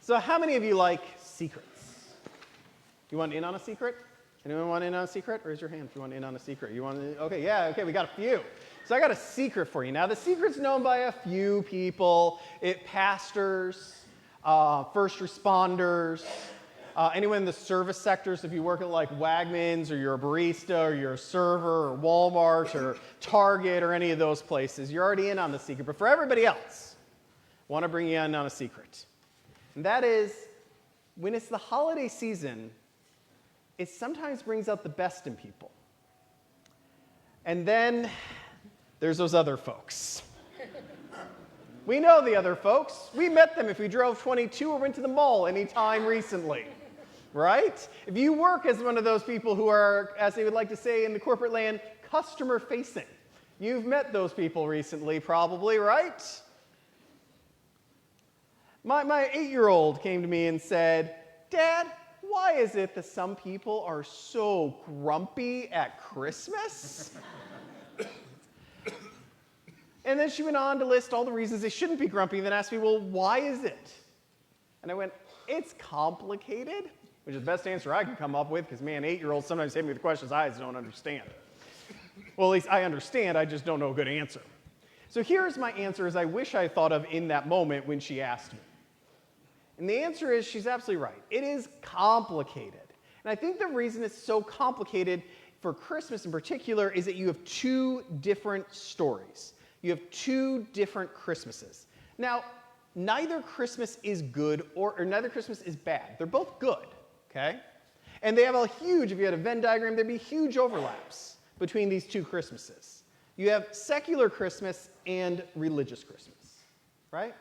So how many of you like secrets? You want in on a secret? Anyone want in on a secret? Raise your hand if you want in on a secret. You want? Okay, we got a few. So I got a secret for you. Now the secret's known by a few people. Pastors, first responders, anyone in the service sectors. If you work at like Wegmans, or you're a barista, or you're a server, or Walmart, or Target, or any of those places, you're already in on the secret. But for everybody else, I want to bring you in on a secret. And that is, when it's the holiday season, it sometimes brings out the best in people. And then there's those other folks. We know the other folks. We met them if we drove 22 or went to the mall anytime recently, right? If you work as one of those people who are, as they would like to say in the corporate land, customer facing, you've met those people recently probably, right? My 8-year-old came to me and said, "Dad, why is it that some people are so grumpy at Christmas?" And then she went on to list all the reasons they shouldn't be grumpy, and then asked me, "Well, why is it?" And I went, "It's complicated," which is the best answer I could come up with, because, man, 8-year-olds sometimes hit me with questions I just don't understand. Well, at least I understand, I just don't know a good answer. So here's my answer as I wish I thought of in that moment when she asked me. And the answer is, she's absolutely right. It is complicated. And I think the reason it's so complicated for Christmas in particular is that you have two different stories. You have two different Christmases. Now, neither Christmas is good or neither Christmas is bad. They're both good, okay? And they have a huge, if you had a Venn diagram, there'd be huge overlaps between these two Christmases. You have secular Christmas and religious Christmas, right?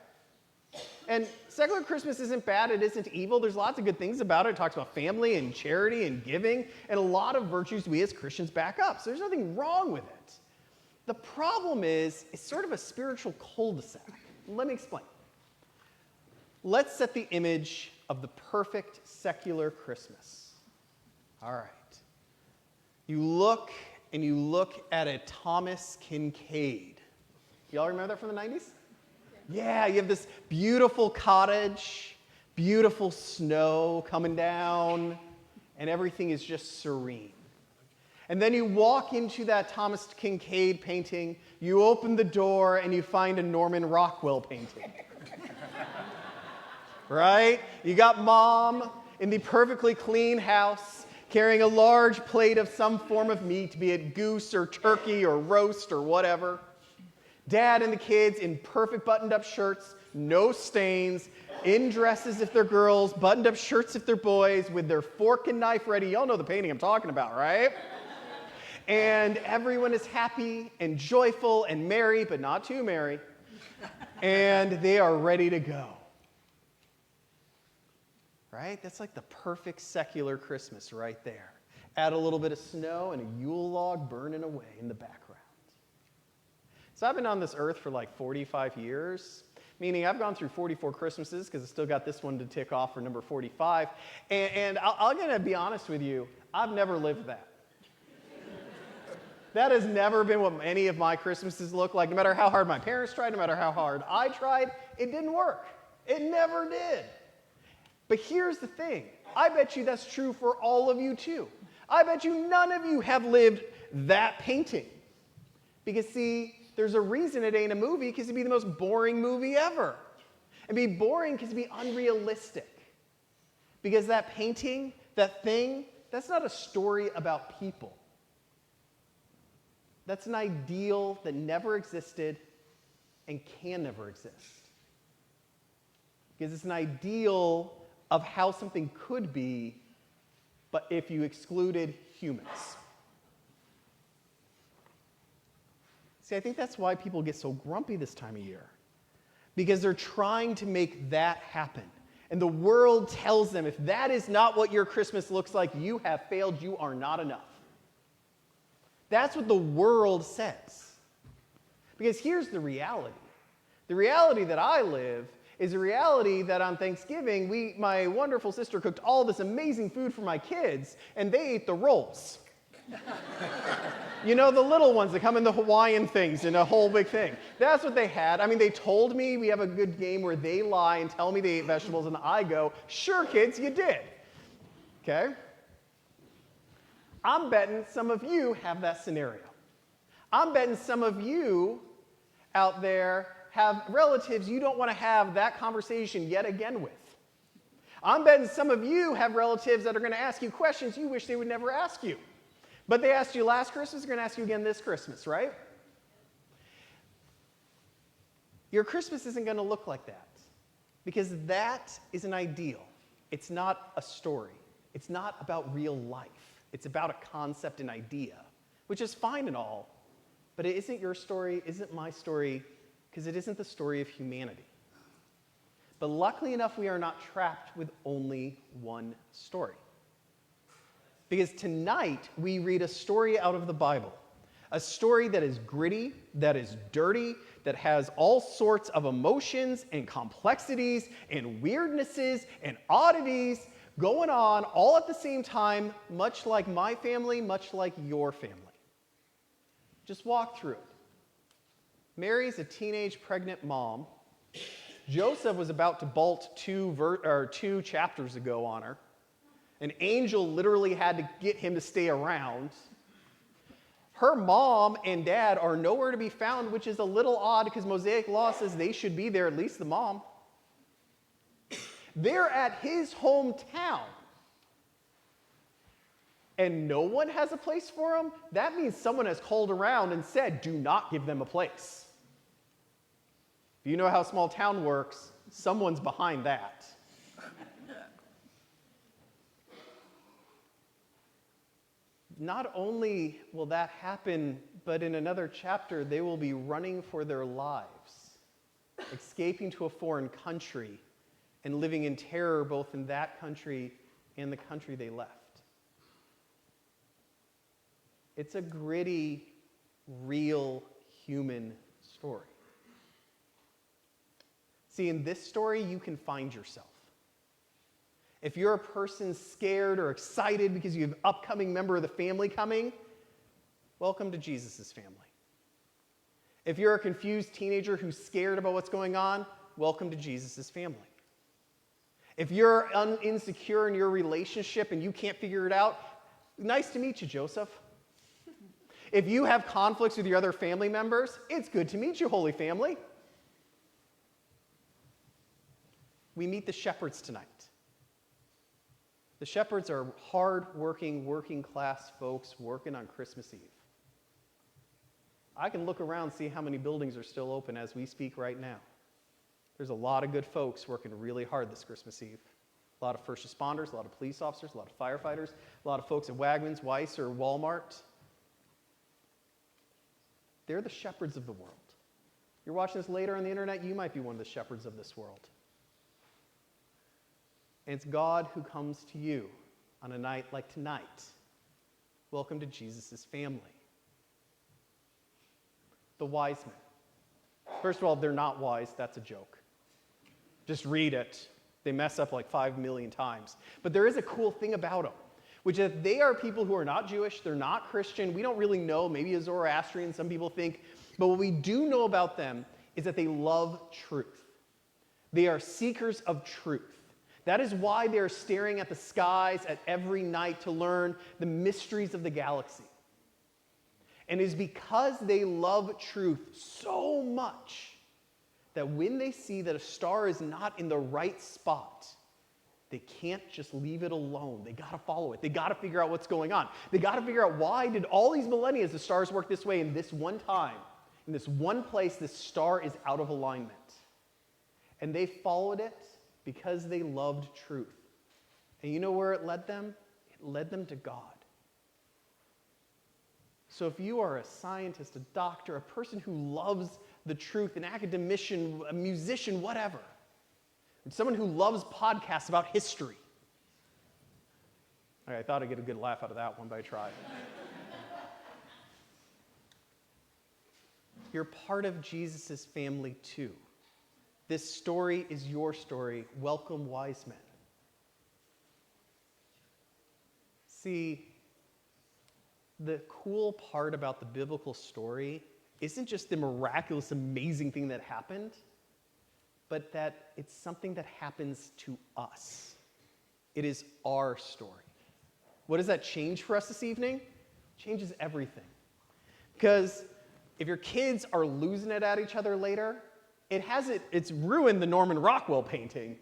And secular Christmas isn't bad, it isn't evil. There's lots of good things about it. It talks about family and charity and giving and a lot of virtues we as Christians back up. So there's nothing wrong with it. The problem is, it's sort of a spiritual cul-de-sac. Let me explain. Let's set the image of the perfect secular Christmas. All right. You look at a Thomas Kinkade. Y'all remember that from the 90s? Yeah, you have this beautiful cottage, beautiful snow coming down, and everything is just serene. And then you walk into that Thomas Kinkade painting, you open the door, and you find a Norman Rockwell painting. Right? You got Mom in the perfectly clean house, carrying a large plate of some form of meat, be it goose or turkey or roast or whatever. Dad and the kids in perfect buttoned-up shirts, no stains, in dresses if they're girls, buttoned-up shirts if they're boys, with their fork and knife ready. Y'all know the painting I'm talking about, right? And everyone is happy and joyful and merry, but not too merry. And they are ready to go. Right? That's like the perfect secular Christmas right there. Add a little bit of snow and a Yule log burning away in the background. So I've been on this earth for like 45 years, meaning I've gone through 44 Christmases because I still got this one to tick off for number 45. And I'm going to be honest with you, I've never lived that. That has never been what any of my Christmases look like. No matter how hard my parents tried, no matter how hard I tried, it didn't work. It never did. But here's the thing. I bet you that's true for all of you too. I bet you none of you have lived that painting. Because see, there's a reason it ain't a movie, because it'd be the most boring movie ever. It'd be boring because it'd be unrealistic. Because that painting, that thing, that's not a story about people. That's an ideal that never existed and can never exist. Because it's an ideal of how something could be, but if you excluded humans. See, I think that's why people get so grumpy this time of year. Because they're trying to make that happen. And the world tells them, if that is not what your Christmas looks like, you have failed, you are not enough. That's what the world says. Because here's the reality. The reality that I live is a reality that on Thanksgiving, my wonderful sister cooked all this amazing food for my kids, and they ate the rolls. You know, the little ones that come in the Hawaiian things in a whole big thing. That's what they had. I mean, they told me we have a good game where they lie and tell me they ate vegetables, and I go, sure, kids, you did. Okay? I'm betting some of you have that scenario. I'm betting some of you out there have relatives you don't want to have that conversation yet again with. I'm betting some of you have relatives that are going to ask you questions you wish they would never ask you. But they asked you last Christmas, they're going to ask you again this Christmas, right? Your Christmas isn't going to look like that because that is an ideal. It's not a story. It's not about real life. It's about a concept and idea, which is fine and all, but it isn't your story, isn't my story, because it isn't the story of humanity. But luckily enough, we are not trapped with only one story. Because tonight, we read a story out of the Bible. A story that is gritty, that is dirty, that has all sorts of emotions and complexities and weirdnesses and oddities going on all at the same time, much like my family, much like your family. Just walk through it. Mary's a teenage pregnant mom. Joseph was about to bolt two chapters ago on her. An angel literally had to get him to stay around. Her mom and dad are nowhere to be found, which is a little odd because Mosaic law says they should be there, at least the mom. They're at his hometown. And no one has a place for them? That means someone has called around and said, do not give them a place. If you know how small town works, someone's behind that. Not only will that happen, but in another chapter, they will be running for their lives, escaping to a foreign country, and living in terror both in that country and the country they left. It's a gritty, real human story. See, in this story, you can find yourself. If you're a person scared or excited because you have an upcoming member of the family coming, welcome to Jesus' family. If you're a confused teenager who's scared about what's going on, welcome to Jesus' family. If you're insecure in your relationship and you can't figure it out, nice to meet you, Joseph. If you have conflicts with your other family members, it's good to meet you, Holy Family. We meet the shepherds tonight. The shepherds are hard-working, working-class folks working on Christmas Eve. I can look around and see how many buildings are still open as we speak right now. There's a lot of good folks working really hard this Christmas Eve. A lot of first responders, a lot of police officers, a lot of firefighters, a lot of folks at Wegmans, Weis, or Walmart. They're the shepherds of the world. You're watching this later on the internet, you might be one of the shepherds of this world. And it's God who comes to you on a night like tonight. Welcome to Jesus' family. The wise men. First of all, they're not wise. That's a joke. Just read it. They mess up like 5 million times. But there is a cool thing about them, which is that they are people who are not Jewish. They're not Christian. We don't really know. Maybe a Zoroastrian, some people think. But what we do know about them is that they love truth. They are seekers of truth. That is why they're staring at the skies at every night to learn the mysteries of the galaxy. And it is because they love truth so much that when they see that a star is not in the right spot, they can't just leave it alone. They got to follow it. They got to figure out what's going on. They got to figure out why did all these millennia the stars work this way, and this one time, in this one place, this star is out of alignment. And they followed it because they loved truth. And you know where it led them? It led them to God. So if you are a scientist, a doctor, a person who loves the truth, an academician, a musician, whatever, someone who loves podcasts about history. I thought I'd get a good laugh out of that one, but I tried. You're part of Jesus' family too. This story is your story. Welcome, wise men. See, The cool part about the biblical story isn't just the miraculous, amazing thing that happened, but that it's something that happens to us. It is our story. What does that change for us this evening? It changes everything. Because if your kids are losing it at each other later, it's ruined the Norman Rockwell painting.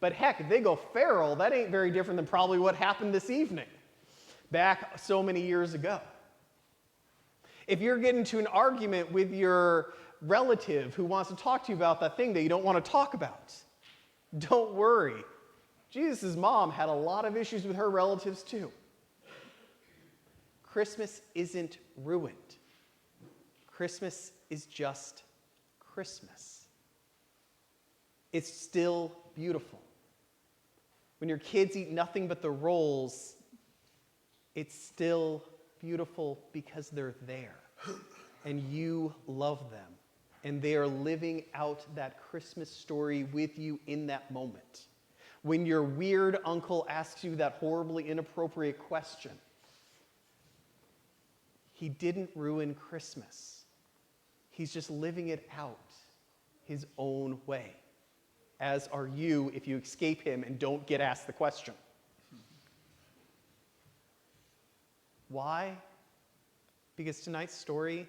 But heck, if they go feral, that ain't very different than probably what happened this evening, back so many years ago. If you're getting into an argument with your relative who wants to talk to you about that thing that you don't want to talk about, don't worry. Jesus' mom had a lot of issues with her relatives too. Christmas isn't ruined. Christmas is just Christmas. It's still beautiful. When your kids eat nothing but the rolls, it's still beautiful because they're there and you love them and they are living out that Christmas story with you in that moment. When your weird uncle asks you that horribly inappropriate question, he didn't ruin Christmas. He's just living it out his own way, as are you if you escape him and don't get asked the question. Why? Because tonight's story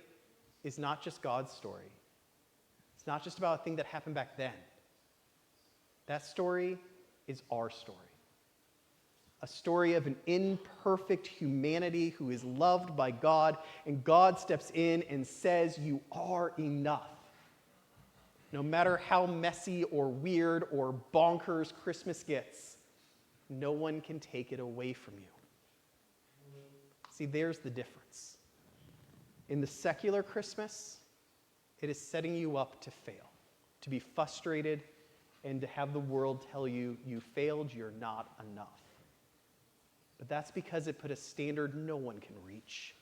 is not just God's story. It's not just about a thing that happened back then. That story is our story. A story of an imperfect humanity who is loved by God, and God steps in and says, "You are enough." No matter how messy or weird or bonkers Christmas gets, no one can take it away from you. See, there's the difference. In the secular Christmas, it is setting you up to fail, to be frustrated, and to have the world tell you, you failed, you're not enough. But that's because it put a standard no one can reach.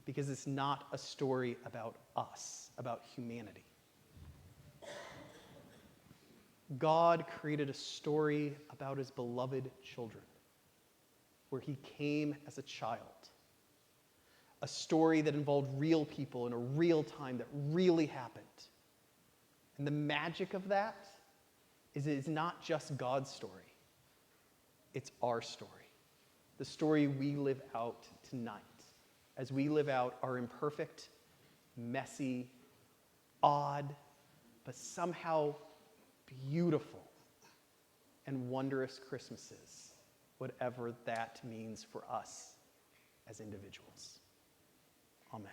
Because it's not a story about us, about humanity. God created a story about his beloved children, where he came as a child. A story that involved real people in a real time that really happened. And the magic of that is it's not just God's story. It's our story. The story we live out tonight as we live out our imperfect, messy, odd, but somehow beautiful and wondrous Christmases, whatever that means for us as individuals. Amen.